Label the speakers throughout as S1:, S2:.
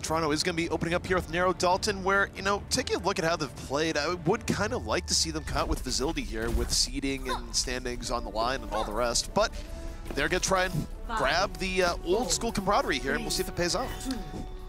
S1: Toronto is going to be opening up here with Nero Dalton, where, you know, taking a look at how they've played, I would kind of like to see them cut with facility here, with seeding and standings on the line and all the rest. But they're going to try and grab the old school camaraderie here, and we'll see if it pays off.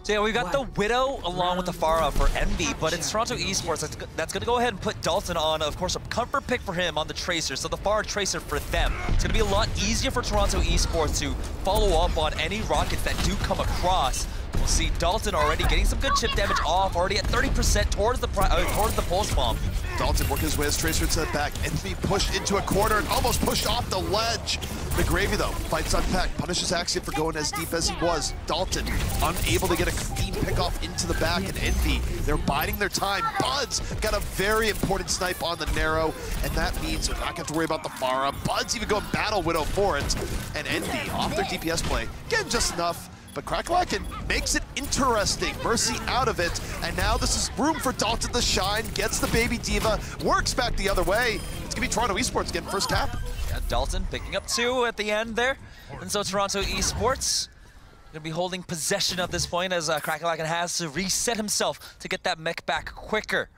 S2: So yeah, we've got the Widow along with the Pharah for Envy, but it's Toronto Esports that's going to go ahead and put Dalton on, of course, a comfort pick for him on the Tracer, so the Pharah Tracer for them. It's going to be a lot easier for Toronto Esports to follow up on any rockets that do come across. We'll see Dalton already getting some good chip damage off, already at 30% towards the pulse bomb.
S1: Dalton working his way as Tracer to the back. Envy pushed into a corner and almost pushed off the ledge. McGravy, though, fights Unpack, punishes Axiom for going as deep as he was. Dalton unable to get a clean pick-off into the back, and Envy, they're biding their time. Buds got a very important snipe on the Narrow, and that means they're not going to have to worry about the Pharah. Buds even going Battle Widow for it, and Envy off their DPS play, getting just enough. But Crackalakin makes it interesting. Mercy out of it, and now this is room for Dalton to shine, gets the baby diva, works back the other way. It's gonna be Toronto Esports getting first cap.
S2: Yeah, Dalton picking up 2 at the end there. And so Toronto Esports gonna be holding possession at this point, as Crackalakin has to reset himself to get that mech back quicker.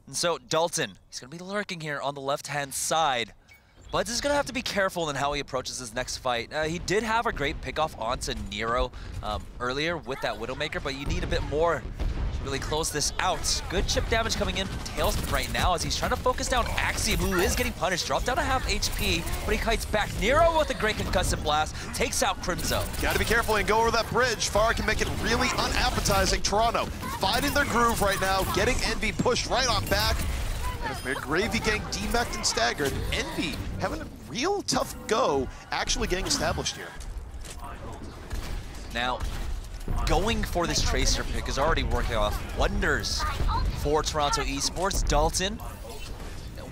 S2: And so Dalton, he's gonna be lurking here on the left-hand side. Buds is going to have to be careful in how he approaches his next fight. He did have a great pickoff onto Nero earlier with that Widowmaker, but you need a bit more to really close this out. Good chip damage coming in from Tailspin right now as he's trying to focus down Axiom, who is getting punished. Dropped down to half HP, but he kites back. Nero with a great concussive blast takes out Crimzo.
S1: Gotta be careful and go over that bridge. Pharah can make it really unappetizing. Toronto finding their groove right now, getting Envy pushed right on back. And if McGravy getting demeched and staggered, Envy having a real tough go actually getting established here.
S2: Now, going for this Tracer pick is already working off wonders for Toronto Esports. Dalton,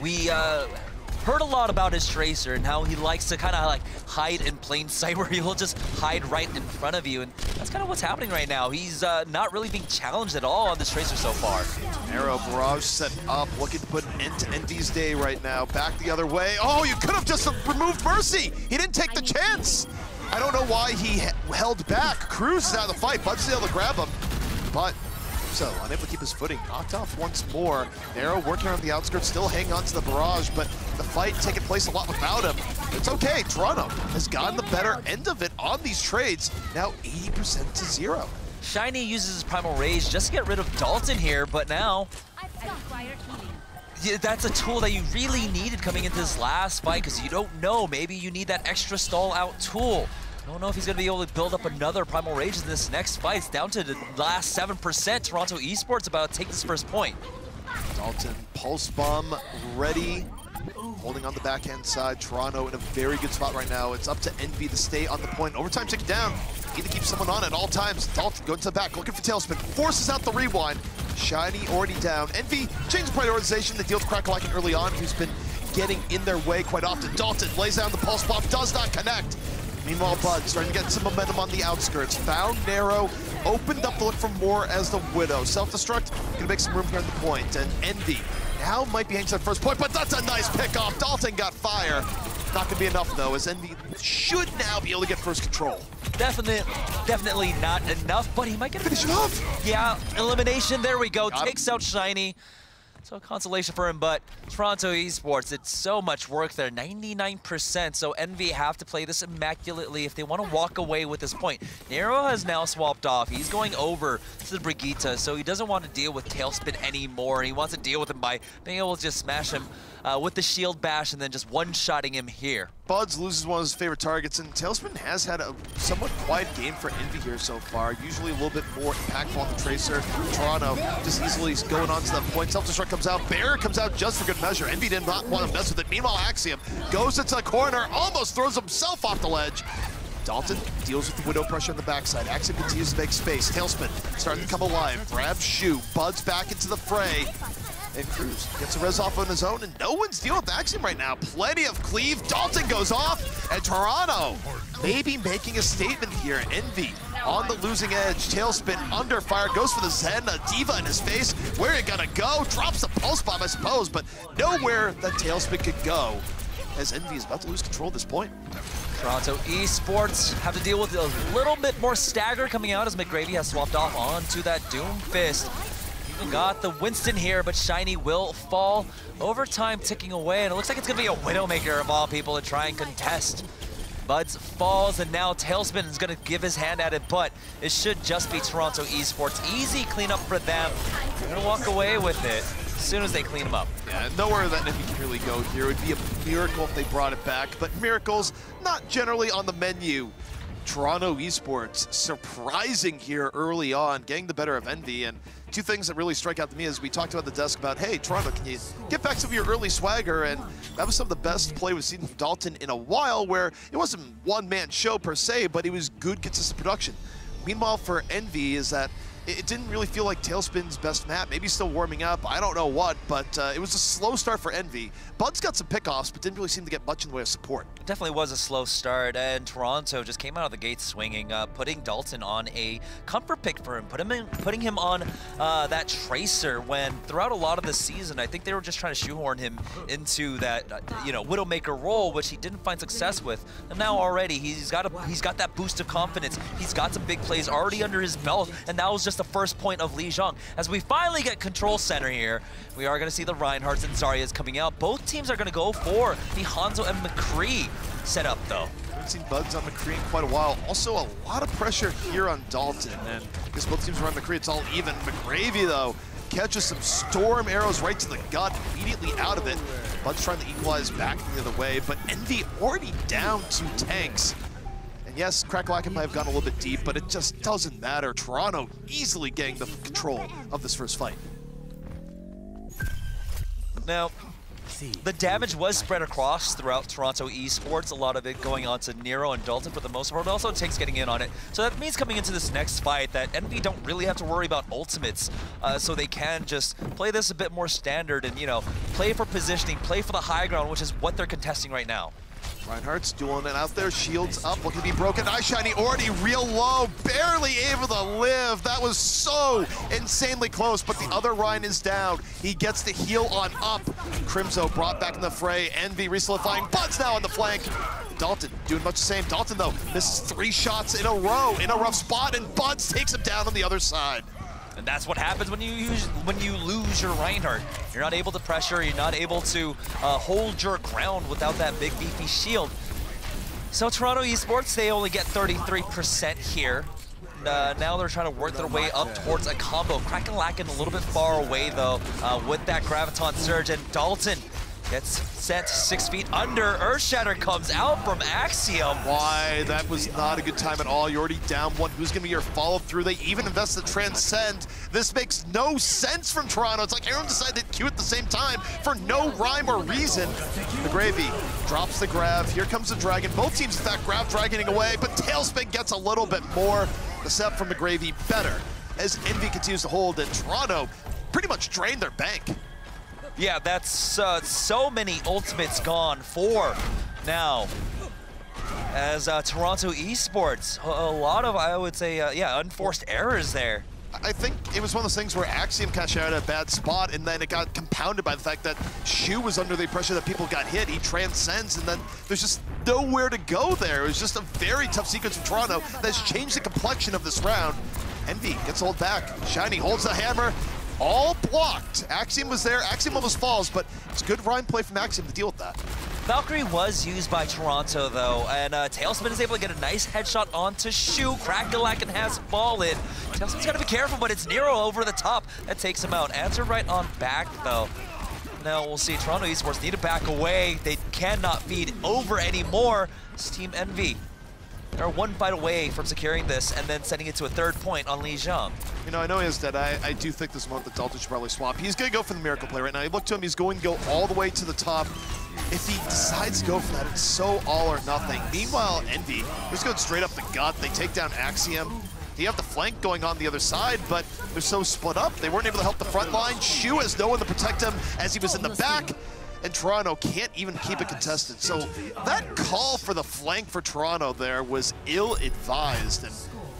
S2: we heard a lot about his Tracer and how he likes to kind of like hide in plain sight, where he'll just hide right in front of you, and that's kind of what's happening right now. He's not really being challenged at all on this Tracer so far.
S1: Arrow barrage set up, looking to put an end to Envy's day right now. Back the other way. Oh, you could have just removed Mercy. He didn't take the chance. I don't know why he held back. Cruz is out of the fight. Bud's able to grab him, but so unable to keep his footing. Knocked off once more. Arrow working around the outskirts, still hanging on to the barrage, but the fight taking place a lot without him. It's okay. Toronto has gotten the better end of it on these trades. Now 80% to 0.
S2: Shiny uses his Primal Rage just to get rid of Dalton here, but now yeah, that's a tool that you really needed coming into this last fight, because you don't know, maybe you need that extra stall out tool. I don't know if he's going to be able to build up another Primal Rage in this next fight. It's down to the last 7%. Toronto Esports about to take this first point.
S1: Dalton, Pulse Bomb ready. Holding on the backhand side. Toronto in a very good spot right now. It's up to Envy to stay on the point. Overtime tick down. Need to keep someone on at all times. Dalton going to the back, looking for Tailspin. Forces out the rewind. Shiny already down. Envy changed prioritization to deal with Crackalakin early on, who's been getting in their way quite often. Dalton lays down the Pulse Bomb, does not connect. Meanwhile, Bud starting to get some momentum on the outskirts. Found Narrow, opened up to look for more as the Widow. Self-destruct, gonna make some room here at the point. And Envy now might be hanging to that first point, but that's a nice pick-off. Dalton got fire. Not gonna be enough though, as Envy should now be able to get first control.
S2: Definitely not enough, but he might get a
S1: finish it off.
S2: Yeah, elimination, there we go.
S1: Got
S2: Takes
S1: him.
S2: out Shiny. So consolation for him, but Toronto Esports, it's so much work there, 99%, so Envy have to play this immaculately if they want to walk away with this point. Nero has now swapped off. He's going over to the Brigitte, so he doesn't want to deal with Tailspin anymore. He wants to deal with him by being able to just smash him with the shield bash and then just one-shotting him here.
S1: Buds loses one of his favorite targets, and Tailspin has had a somewhat quiet game for Envy here so far. Usually a little bit more impactful on the Tracer. Toronto just easily going on to that point. Self-destruct comes out. Barrier comes out just for good measure. Envy did not want to mess with it. Meanwhile, Axiom goes into the corner, almost throws himself off the ledge. Dalton deals with the Widow pressure on the backside. Axiom continues to make space. Tailspin starting to come alive. Grabs Shoe. Buds back into the fray. And Cruz gets a res off on his own, and no one's dealing with Axiom right now. Plenty of cleave. Dalton goes off, and Toronto maybe making a statement here. Envy on the losing edge. Tailspin under fire. Goes for the Zen. A Diva in his face. Where are you gonna go? Drops the Pulse Bomb, I suppose, but nowhere that Tailspin could go, as Envy is about to lose control at this point.
S2: Toronto Esports have to deal with a little bit more stagger coming out as McGravy has swapped off onto that Doomfist. Even got the Winston here, but Shiny will fall. Overtime ticking away, and it looks like it's going to be a Widowmaker of all people to try and contest. Buds falls, and now Tailspin is going to give his hand at it, but it should just be Toronto Esports. Easy cleanup for them. They're going to walk away with it as soon as they clean them up.
S1: Yeah, nowhere that Envy can really go here. It would be a miracle if they brought it back, but miracles not generally on the menu. Toronto Esports surprising here early on, getting the better of Envy, and two things that really strike out to me is we talked about the desk about, hey, Toronto, can you get back some of your early swagger? And that was some of the best play we've seen from Dalton in a while, where it wasn't one-man show per se, but it was good, consistent production. Meanwhile, for Envy is that it didn't really feel like Tailspin's best map. Maybe still warming up, I don't know what, but it was a slow start for Envy. Bud's got some pickoffs, but didn't really seem to get much in the way of support.
S2: It definitely was a slow start, and Toronto just came out of the gate swinging, putting Dalton on a comfort pick for him, putting him on that Tracer, when throughout a lot of the season, I think they were just trying to shoehorn him into that, Widowmaker role, which he didn't find success with. And now already he's got that boost of confidence. He's got some big plays already under his belt, and that was just the first point of Lijiang. As we finally get control center here, we are going to see the Reinhardts and Zarias coming out. Both teams are going to go for the Hanzo and McCree setup, though.
S1: Haven't seen Buds on McCree in quite a while. Also, a lot of pressure here on Dalton, and I guess both teams are on McCree. It's all even. McGravy, though, catches some storm arrows right to the gut, immediately out of it. Buds trying to equalize back the other way, but Envy already down 2 tanks. And yes, Crackalacken might have gone a little bit deep, but it just doesn't matter. Toronto easily getting the control of this first fight.
S2: Now, the damage was spread across throughout Toronto Esports, a lot of it going on to Nero and Dalton for the most part, but also Tanks getting in on it. So that means coming into this next fight that Envy don't really have to worry about ultimates, so they can just play this a bit more standard and, play for positioning, play for the high ground, which is what they're contesting right now.
S1: Reinhardt's dueling it out there, shields up, looking to be broken. Shiny already real low, barely able to live. That was so insanely close, but the other Rein is down. He gets the heal on up. Crimzo brought back in the fray. Envy resolidifying. Buds now on the flank. Dalton doing much the same. Dalton, though, misses 3 shots in a row in a rough spot, and Buds takes him down on the other side.
S2: And that's what happens when you lose your Reinhardt. You're not able to pressure, you're not able to hold your ground without that big beefy shield. So Toronto Esports, they only get 33% here. Now they're trying to work their way up towards a combo. Crackalacken a little bit far away though with that Graviton Surge, and Dalton gets sent 6 feet under. Earthshatter comes out from Axiom.
S1: Why? That was not a good time at all. You're already down 1. Who's going to be your follow-through? They even invest the Transcend. This makes no sense from Toronto. It's like everyone decided to queue at the same time for no rhyme or reason. McGravy drops the grab. Here comes the Dragon. Both teams, in fact, grab Dragoning away, but Tailspin gets a little bit more. The setup from McGravy better as Envy continues to hold, and Toronto pretty much drained their bank.
S2: Yeah, that's so many ultimates gone for now. As Toronto Esports, a lot of, I would say, unforced errors there.
S1: I think it was one of those things where Axiom kind of shot at a bad spot, and then it got compounded by the fact that Shu was under the pressure that people got hit. He transcends, and then there's just nowhere to go there. It was just a very tough sequence from Toronto that's changed the complexion of this round. Envy gets hold back. Shiny holds the hammer. All blocked. Axiom was there. Axiom almost falls, but it's good Rhyme play from Axiom to deal with that.
S2: Valkyrie was used by Toronto, though, and Tailspin is able to get a nice headshot onto Shu. Crackalacken has fallen. Tailspin's got to be careful, but it's Nero over the top that takes him out. Answer right on back, though. Now we'll see. Toronto Esports need to back away. They cannot feed over anymore. It's Team Envy. They're 1 fight away from securing this and then sending it to a 3rd point on Lijiang.
S1: I know he is dead. I do think this month that Dalton should probably swap. He's going to go for the Miracle play right now. You look to him, he's going to go all the way to the top. If he decides to go for that, it's so all or nothing. Meanwhile, Envy, he's going straight up the gut. They take down Axiom. They have the flank going on the other side, but they're so split up. They weren't able to help the front line. Shu has no one to protect him as he was in the back. And Toronto can't even keep it contested. So that call for the flank for Toronto there was ill-advised, and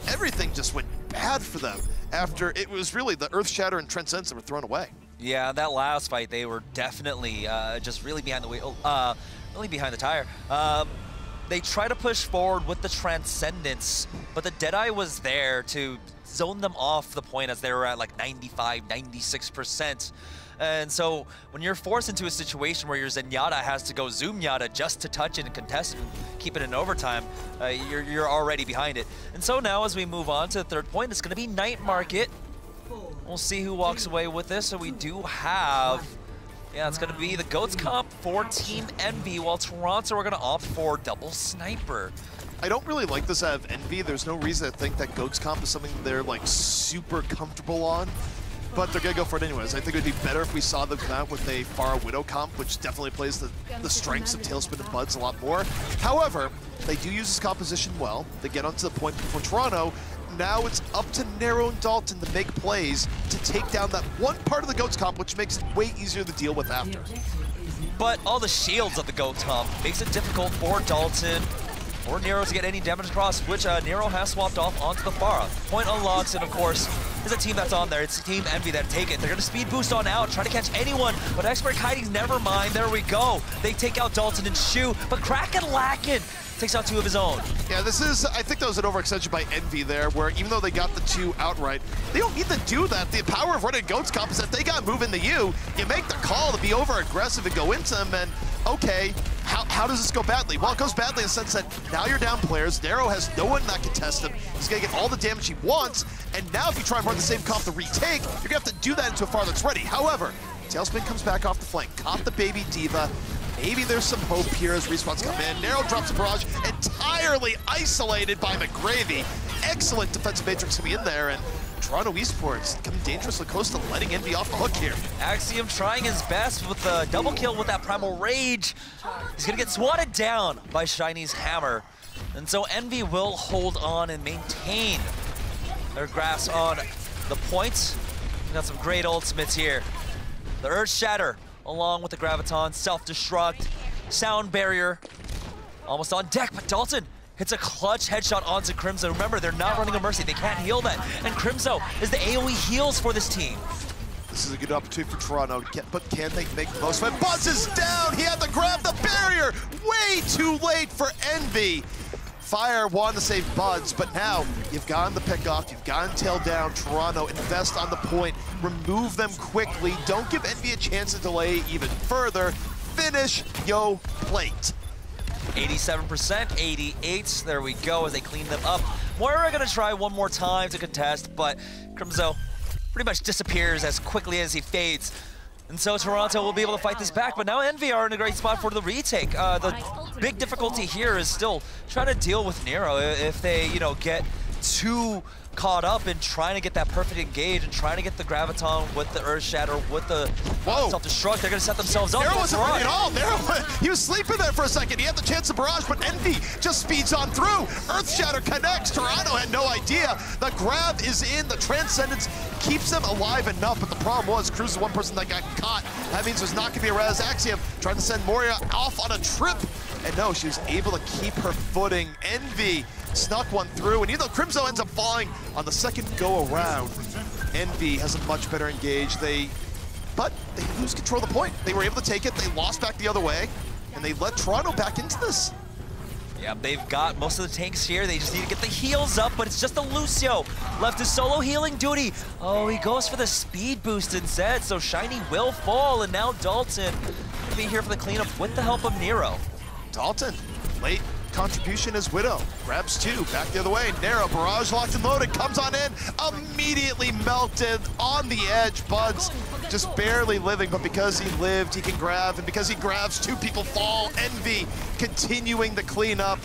S1: everything just went bad for them after it was really the Earthshatter and Transcendence that were thrown away.
S2: Yeah, that last fight, they were definitely just really behind the wheel, really behind the tire. they try to push forward with the Transcendence, but the Deadeye was there to zone them off the point as they were at like 95, 96%. And so when you're forced into a situation where your Zenyatta has to go Zoom Yatta just to touch it and contest it and keep it in overtime, you're already behind it. And so now as we move on to the third point, it's going to be Night Market. We'll see who walks away with this. So we do have, yeah, it's going to be the Goats comp for Team Envy, while Toronto are going to opt for Double Sniper.
S1: I don't really like this out of Envy. There's no reason to think that Goats comp is something they're like super comfortable on, but they're gonna go for it anyways. I think it would be better if we saw them come out with a Pharah Widow comp, which definitely plays the strengths of Tailspin and Buds a lot more. However, they do use this composition well. They get onto the point before Toronto. Now it's up to Nero and Dalton to make plays to take down that one part of the Goats comp, which makes it way easier to deal with after.
S2: But all the shields of the Goats comp makes it difficult for Dalton or Nero to get any damage across, which Nero has swapped off onto the Pharah. Point unlocks, and of course, there's a team that's on there. It's Team Envy that take it. They're gonna speed boost on out, try to catch anyone, but Expert Kitey's never mind. There we go. They take out Dalton and Shu, but Kraken takes out two of his own.
S1: Yeah, this is, I think that was an overextension by Envy there, where even though they got the two outright, they don't need to do that. The power of running Goats comp is that they got moving to you. You make the call to be over-aggressive and go into them, and okay, how does this go badly? Well, it goes badly in the sense that now you're down players. Nero has no one that can test him. He's gonna get all the damage he wants, and now if you try and run the same comp to retake, you're gonna have to do that into a Pharah that's ready. However, Tailspin comes back off the flank, caught the baby D.Va. Maybe there's some hope here as respawns come in. Nero drops a barrage, entirely isolated by McGravy. Excellent defensive matrix to be in there, and Toronto Esports coming dangerously close to letting Envy off the hook here.
S2: Axiom trying his best with the double kill with that Primal Rage. He's gonna get swatted down by Shiny's hammer. And so Envy will hold on and maintain their grasp on the points. We got some great ultimates here. The Earth Shatter, along with the Graviton, Self-Destruct, Sound Barrier, almost on deck, but Dalton hits a clutch headshot onto Crimzo. Remember, they're not running a Mercy, they can't heal that. And Crimzo is the AoE heals for this team.
S1: This is a good opportunity for Toronto, but can they make the most of it? Buzz is down, he had to grab the barrier! Way too late for Envy. Fire wanted to save Buds, but now you've gotten the pick off, you've gotten tail down. Toronto, invest on the point, remove them quickly, don't give Envy a chance to delay even further. Finish yo plate.
S2: 87%, 88, there we go as they clean them up. Moira gonna try one more time to contest, but Crimzo pretty much disappears as quickly as he fades. And so Toronto will be able to fight this back, but now Envy are in a great spot for the retake. The big difficulty here is still trying to deal with Nero. If they, get too caught up in trying to get that perfect engage and trying to get the Graviton with the Earth Shatter, with the Self-Destruct, they're gonna set themselves up.
S1: Nero wasn't ready at all. Nero, he was sleeping there for a second. He had the chance to barrage, but Envy just speeds on through. Earth Shatter connects. Toronto had no idea. The grab is in. The Transcendence keeps them alive enough, but the problem was Cruz is the one person that got caught. That means there's not gonna be a res. Axiom trying to send Moria off on a trip. And no, she was able to keep her footing. Envy snuck one through, and even though Crimzo ends up falling on the second go around, Envy has a much better engage. But they lose control of the point. They were able to take it, they lost back the other way, and they let Toronto back into this.
S2: Yeah, they've got most of the tanks here. They just need to get the heals up, but it's just a Lucio left his solo healing duty. Oh, he goes for the speed boost instead, so Shiny will fall, and now Dalton will be here for the cleanup with the help of Nero.
S1: Dalton, late contribution as Widow. Grabs two, back the other way. Nero, barrage locked and loaded, comes on in, immediately melted on the edge. Buds just barely living, but because he lived, he can grab, and because he grabs, two people fall. Envy continuing the cleanup,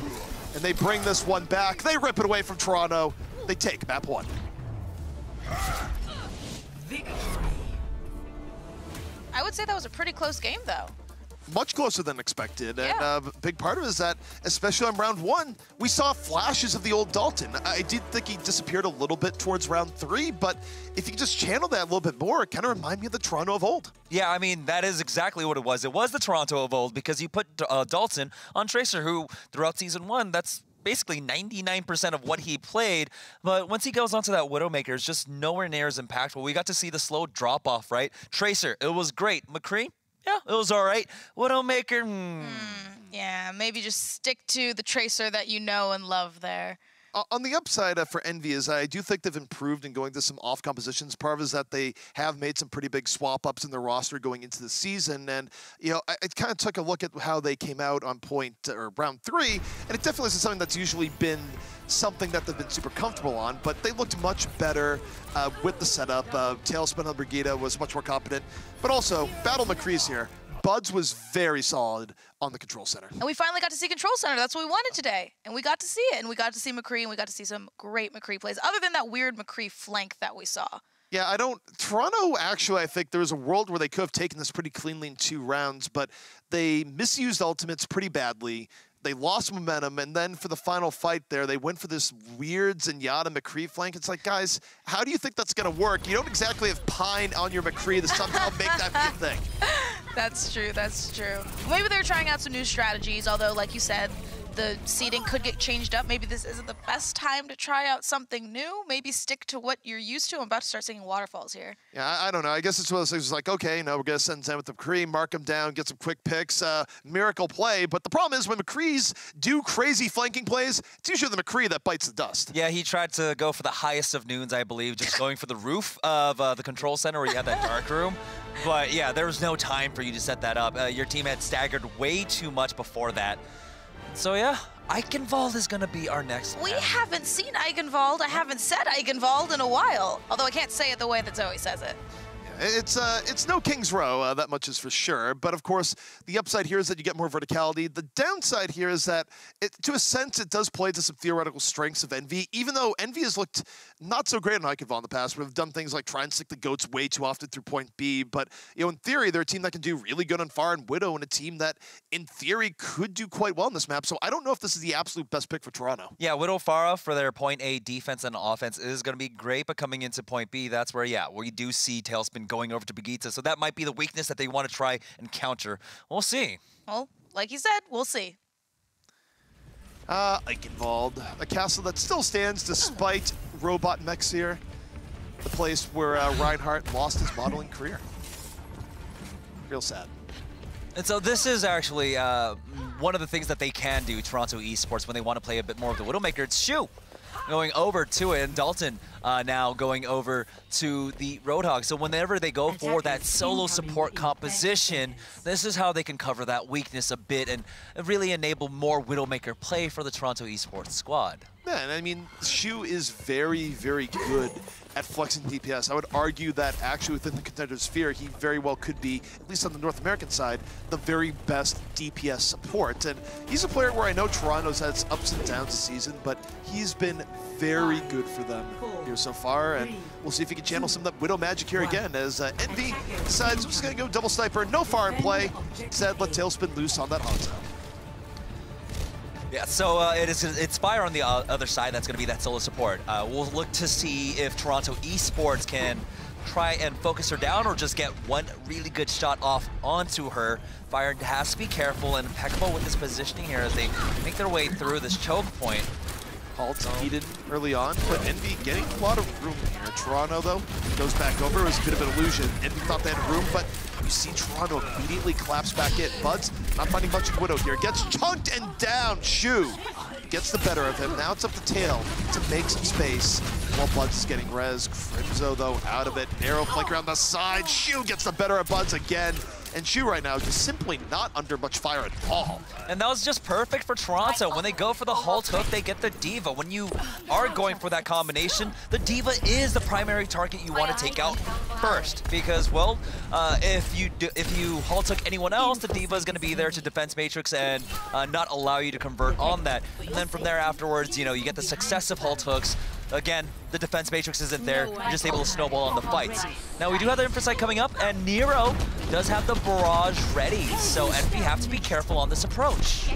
S1: and they bring this one back. They rip it away from Toronto. They take map one.
S3: I would say that was a pretty close game, though.
S1: Much closer than expected, and
S3: Yeah.
S1: a big part of it is that, especially on round one, we saw flashes of the old Dalton. I did think he disappeared a little bit towards round three, but if you could just channel that a little bit more, it kind of reminded me of the Toronto of old.
S2: Yeah, I mean, that is exactly what it was. It was the Toronto of old because you put Dalton on Tracer, who throughout season one, that's basically 99% of what he played, but once he goes onto that Widowmaker, it's just nowhere near as impactful. We got to see the slow drop-off, right? Tracer, it was great. McCree, yeah, it was all right. Widowmaker,
S3: Yeah, maybe just stick to the Tracer that you know and love there.
S1: On the upside for Envy is I do think they've improved in going to some off compositions. Part of it is that they have made some pretty big swap ups in their roster going into the season. And, you know, I kind of took a look at how they came out on point or round 3, and it definitely isn't something that's usually been something that they've been super comfortable on, but they looked much better with the setup. Tailspin on Brigitte was much more competent, but also Battle McCree's here. Buds was very solid on the control center.
S3: And we finally got to see Control Center. That's what we wanted today. And we got to see it. And we got to see McCree, and we got to see some great McCree plays, other than that weird McCree flank that we saw.
S1: Yeah, Toronto, actually, I think there was a world where they could have taken this pretty cleanly in 2 rounds, but they misused ultimates pretty badly. They lost momentum, and then for the final fight there, they went for this weird Zenyatta McCree flank. It's like, guys, how do you think that's going to work? You don't exactly have Pine on your McCree to somehow make that be a thing.
S3: That's true, that's true. Maybe they're trying out some new strategies, although, like you said, the seeding could get changed up. Maybe this isn't the best time to try out something new. Maybe stick to what you're used to. I'm about to start singing Waterfalls here.
S1: Yeah, I don't know. I guess it's one of those things like, okay, no, we're going to send Zen with the McCree, mark him down, get some quick picks, miracle play. But the problem is when McCrees do crazy flanking plays, it's usually the McCree that bites the dust.
S2: Yeah, he tried to go for the highest of noons, I believe, just going for the roof of the control center where you had that dark room. But yeah, there was no time for you to set that up. Your team had staggered way too much before that. So yeah, Eichenwald is going to be our next
S3: We
S2: match.
S3: haven't seen Eichenwald. I haven't said Eichenwald in a while, although I can't say it the way that Zoe says it.
S1: It's no King's Row, that much is for sure. But of course, the upside here is that you get more verticality. The downside here is that, to a sense, it does play to some theoretical strengths of Envy, even though Envy has looked not so great on Eichenwald in the past. We've done things like try and stick the goats way too often through point B. But, you know, in theory, they're a team that can do really good on Fire and Widow, and a team that, in theory, could do quite well on this map. So I don't know if this is the absolute best pick for Toronto.
S2: Yeah, Widow Farah for their point A defense and offense is going to be great, but coming into point B, that's where, yeah, we do see Tailspin going over to Brigitte. So that might be the weakness that they want to try and counter. We'll see.
S3: Well, like you said, we'll see.
S1: Eichenwald, a castle that still stands despite Robot Mexir, the place where Reinhardt lost his modeling career. Real sad.
S2: And so this is actually one of the things that they can do, Toronto Esports, when they want to play a bit more of the Widowmaker. It's Shu going over to it, and Dalton now going over to the Roadhog. So whenever they go for that solo support composition, this is how they can cover that weakness a bit and really enable more Widowmaker play for the Toronto Esports squad.
S1: Yeah, and I mean, Shu is very, very good at flexing DPS. I would argue that actually within the contender sphere, he very well could be, at least on the North American side, the very best DPS support. And he's a player where I know Toronto's had its ups and downs this season, but he's been very good for them here so far. And we'll see if he can channel some of that Widow magic here again as Envy decides I'm just going to go double sniper, no fire in play. Instead, let Tailspin loose on that Hanzo.
S2: Yeah, so it's Fire on the other side. That's going to be that solo support. We'll look to see if Toronto Esports can try and focus her down or just get one really good shot off onto her. Fire has to be careful and impeccable with his positioning here as they make their way through this choke point.
S1: Halt needed early on, but Envy getting a lot of room here. Toronto, though, goes back over. It was a bit of an illusion. Envy thought they had room, but you see Toronto immediately collapse back in. Buds not finding much of Widow here. Gets chunked and down. Shu gets the better of him. Now it's up to Tail to make some space while Buds is getting res. Crimzo, though, out of it. Narrow flank around the side. Shu gets the better of Buds again. And Shu right now just simply not under much fire at all.
S2: And that was just perfect for Toronto. When they go for the halt hook, they get the D.Va. When you are going for that combination, the D.Va is the primary target you want to take out first. Because, well, if you halt hook anyone else, the D.Va is going to be there to defense matrix and not allow you to convert on that. And then from there afterwards, you know, you get the successive halt hooks. Again, the defense matrix isn't there. You're just able to snowball on the fights. Now, we do have the Infrasight coming up, and Nero does have the barrage ready, so Envy have to be careful on this approach.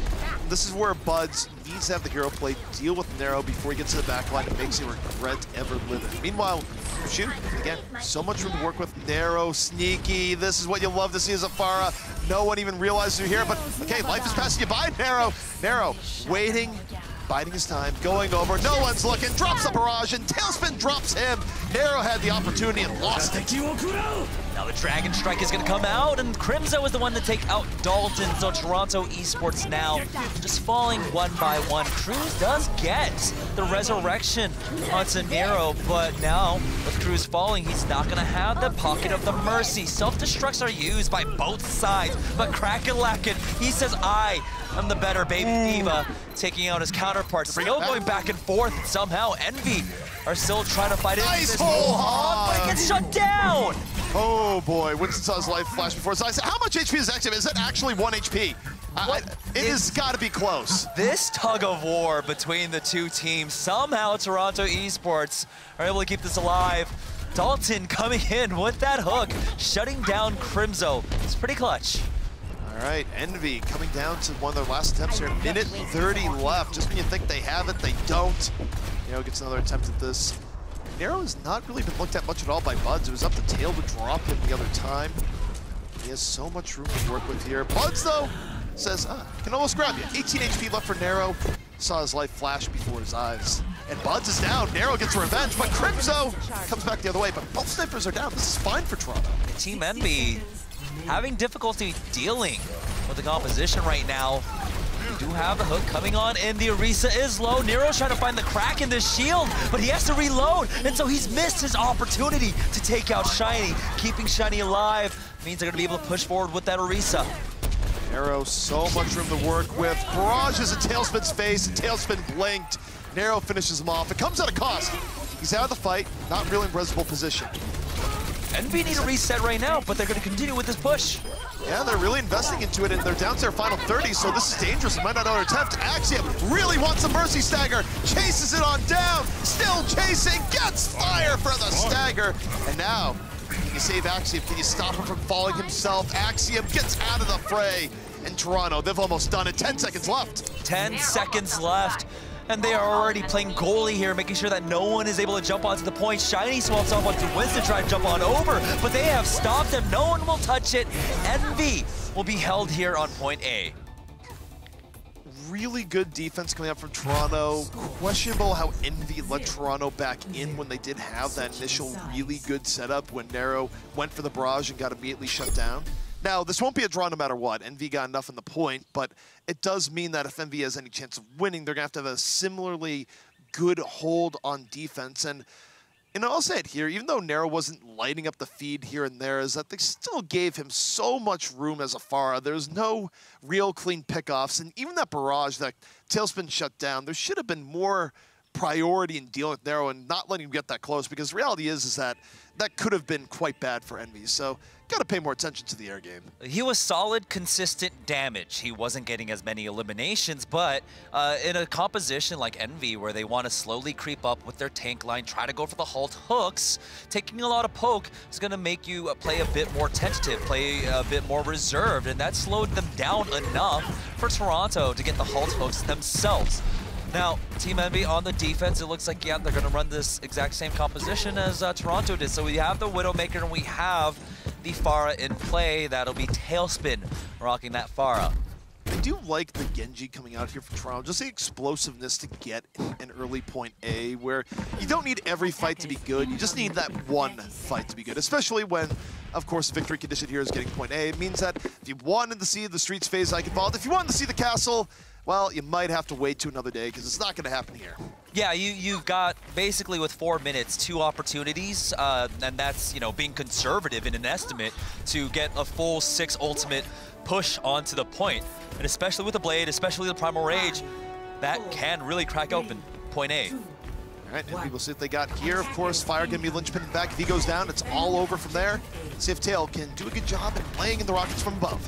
S1: This is where Buds needs to have the hero play, deal with Nero before he gets to the backline and makes him regret ever living. Meanwhile, Shu, again, so much room to work with. Nero, sneaky. This is what you love to see as a Farah. No one even realizes you're here, but okay, life is passing you by, Nero. Nero, waiting biding his time, going over, no one's looking, drops the barrage, and Tailspin drops him. Nero had the opportunity and lost it.
S2: Now the Dragon Strike is going to come out, and Crimzo is the one to take out Dalton. So Toronto Esports now just falling one by one. Cruz does get the resurrection onto Nero, but now with Cruz falling, he's not going to have the Pocket of the Mercy. Self-destructs are used by both sides, but Crackalakin, he says, I am the better Baby Diva, taking out his counterparts. Still going back and forth, and somehow Envy are still trying to fight it.
S1: Nice hole hog!
S2: But it gets shut down!
S1: Oh boy, Winston saw his life flash before his eyes. How much HP is active? Is that actually 1 HP? It has got to be close.
S2: This tug of war between the two teams, somehow Toronto Esports are able to keep this alive. Dalton coming in with that hook, shutting down Crimzo. It's pretty clutch.
S1: All right, Envy coming down to one of their last attempts here. Minute 30 left. Just when you think they have it, they don't. Nero gets another attempt at this. Nero has not really been looked at much at all by Buds. It was up to Tail to drop him the other time. He has so much room to work with here. Buds, though, says, can almost grab you. 18 HP left for Nero. Saw his life flash before his eyes. And Buds is down. Nero gets revenge, but Crimzo comes back the other way. But both snipers are down. This is fine for Toronto.
S2: Team Envy having difficulty dealing with the composition right now. We do have the hook coming on, and the Orisa is low. Nero's trying to find the crack in this shield, but he has to reload, and so he's missed his opportunity to take out Shiny. Keeping Shiny alive means they're going to be able to push forward with that Orisa.
S1: Nero, so much room to work with. Barrage is in Tailspin's face, and Tailspin blinked. Nero finishes him off. It comes at a cost. He's out of the fight, not really in resable position.
S2: Envy need a reset right now, but they're going to continue with this push.
S1: Yeah, they're really investing into it, and they're down to their final 30, so this is dangerous. They might not know attempt. Axiom really wants a Mercy Stagger, chases it on down, still chasing, gets fire for the Stagger. And now, can you save Axiom? Can you stop him from falling himself? Axiom gets out of the fray. And Toronto, they've almost done it. 10 seconds left.
S2: 10 seconds left. And they are already playing goalie here, making sure that no one is able to jump onto the point. Shiny swaps off onto Winston, try to jump on over, but they have stopped him. No one will touch it. Envy will be held here on point A.
S1: Really good defense coming up from Toronto. Questionable how Envy let Toronto back in when they did have that initial really good setup when Nero went for the barrage and got immediately shut down. Now, this won't be a draw no matter what. Envy got enough in the point, but it does mean that if Envy has any chance of winning, they're going to have a similarly good hold on defense. And I'll say it here, even though Nero wasn't lighting up the feed here and there, is that they still gave him so much room as a Pharah. There's no real clean pickoffs, and even that barrage that Tailspin shut down, there should have been more priority in dealing with Nero and not letting him get that close, because the reality is that that could have been quite bad for Envy. So got to pay more attention to the air game.
S2: He was solid, consistent damage. He wasn't getting as many eliminations, but in a composition like Envy, where they want to slowly creep up with their tank line, try to go for the halt hooks, taking a lot of poke is going to make you play a bit more tentative, play a bit more reserved, and that slowed them down enough for Toronto to get the halt hooks themselves. Now, Team Envy on the defense, it looks like, yeah, they're going to run this exact same composition as Toronto did. So we have the Widowmaker and we have the Pharah in play. That'll be Tailspin rocking that Pharah.
S1: I do like the Genji coming out here for Toronto, just the explosiveness to get an early point A, where you don't need every fight to be good, you just need that one fight to be good, especially when, of course, the victory condition here is getting point A. It means that if you wanted to see the Streets phase like involved, if you wanted to see the castle, well, you might have to wait to another day, because it's not going to happen here.
S2: Yeah, you've got, basically with 4 minutes, 2 opportunities, and that's, being conservative in an estimate to get a full 6 ultimate push onto the point. And especially with the Blade, especially the Primal Rage, that can really crack open point A.
S1: All right, and we'll see what they got here. Of course, Fire going to be linchpin back. If he goes down, it's all over from there. See if Tail can do a good job at laying in the rockets from above.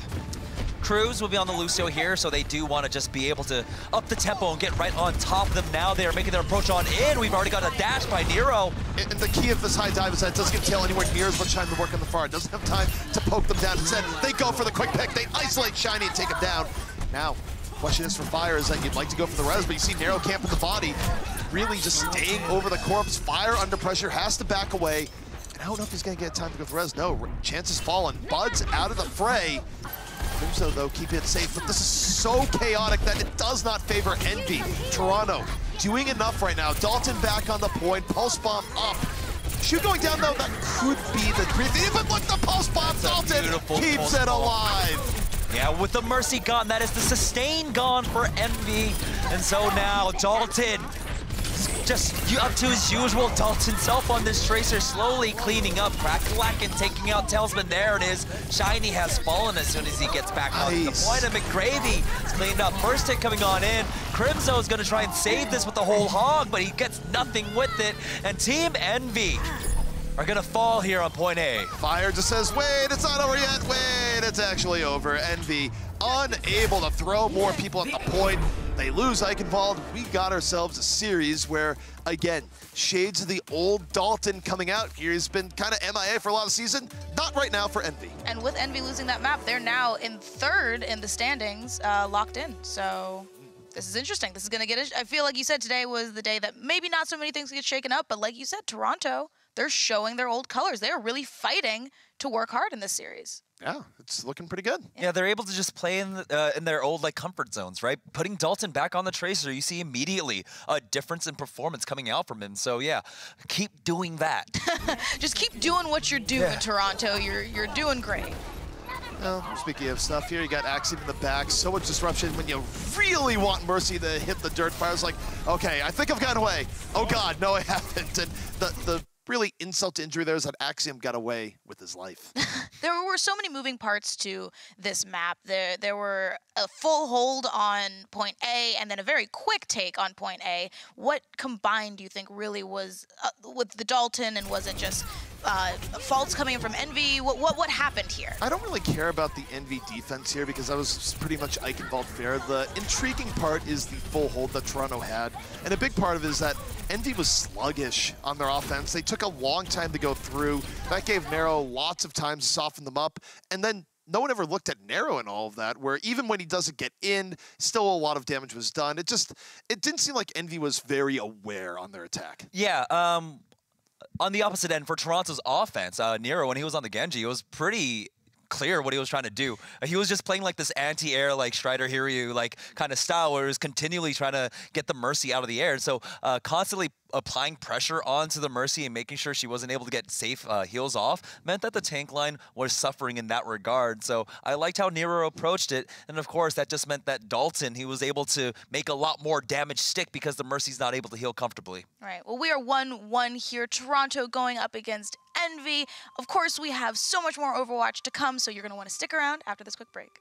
S2: Cruz will be on the Lucio here, so they do want to just be able to up the tempo and get right on top of them. Now they are making their approach on in. We've already got a dash by Nero.
S1: And the key of this high dive is that it doesn't give Tail anywhere near as much time to work on the Pharah. It doesn't have time to poke them down. Instead, they go for the quick pick. They isolate Shiny and take him down. Now, question is for Fire is that you'd like to go for the res, but you see Nero camp in the body, really just staying over the corpse. Fire under pressure, has to back away. And I don't know if he's going to get time to go for the res. No, chance is fallen. Bud's out of the fray. Crimson, though, keeping it safe, but this is so chaotic that it does not favor Envy. Toronto doing enough right now. Dalton back on the point, pulse bomb up. Shoot going down, though, that could be the breathing. But look, the pulse bomb, Dalton keeps it alive.
S2: Yeah, with the Mercy gone, that is the sustain gone for Envy. And so now Dalton, just up to his usual Dalton self on this Tracer, slowly cleaning up. Crackalakin taking out Talisman. There it is. Shiny has fallen as soon as he gets back on the point. And McGravy is cleaned up. First hit coming on in. Crimzo is going to try and save this with the whole hog, but he gets nothing with it. And Team Envy are going to fall here on point A.
S1: Fire just says, wait, it's not over yet. Wait, it's actually over. Envy unable to throw more people at the point. They lose Eichenwald. We got ourselves a series where, again, shades of the old Dalton coming out here. He's been kind of MIA for a lot of the season. Not right now for Envy.
S3: And with Envy losing that map, they're now in third in the standings, locked in. So this is interesting. This is going to get I feel like you said today was the day that maybe not so many things get shaken up, but like you said, Toronto, they're showing their old colors. They're really fighting to work hard in this series.
S1: Yeah, it's looking pretty good.
S2: Yeah, they're able to just play in their old comfort zones, right? Putting Dalton back on the Tracer, you see immediately a difference in performance coming out from him. So yeah, keep doing that.
S3: Just keep doing what you're doing, Toronto. You're doing great.
S1: Well, speaking of stuff here, you got Axiom in the back. So much disruption when you really want Mercy to hit the dirt fire. It's like, okay, I think I've gotten away. Oh God, no, I haven't. And the really insult to injury there is that Axiom got away with his life.
S3: There were so many moving parts to this map. There were a full hold on point A and then a very quick take on point A. What combined do you think really was with the Dalton, and was it just faults coming in from Envy? What happened here?
S1: I don't really care about the Envy defense here because that was pretty much Eichenwald fair. The intriguing part is the full hold that Toronto had, and a big part of it is that Envy was sluggish on their offense. They took a long time to go through. That gave Nero lots of time to soften them up, and then no one ever looked at Nero in all of that, where even when he doesn't get in, still a lot of damage was done. It didn't seem like Envy was very aware on their attack.
S2: Yeah, on the opposite end, for Toronto's offense, Nero, when he was on the Genji, it was pretty clear what he was trying to do. He was just playing like this anti-air, like Strider Hiryu, kind of style, where he was continually trying to get the Mercy out of the air. So constantly applying pressure onto the Mercy and making sure she wasn't able to get safe heals off meant that the tank line was suffering in that regard. So I liked how Nero approached it. And of course, that just meant that Dalton, he was able to make a lot more damage stick because the Mercy's not able to heal comfortably.
S3: All right, well, we are 1-1 here. Toronto going up against Envy. Of course, we have so much more Overwatch to come, so you're going to want to stick around after this quick break.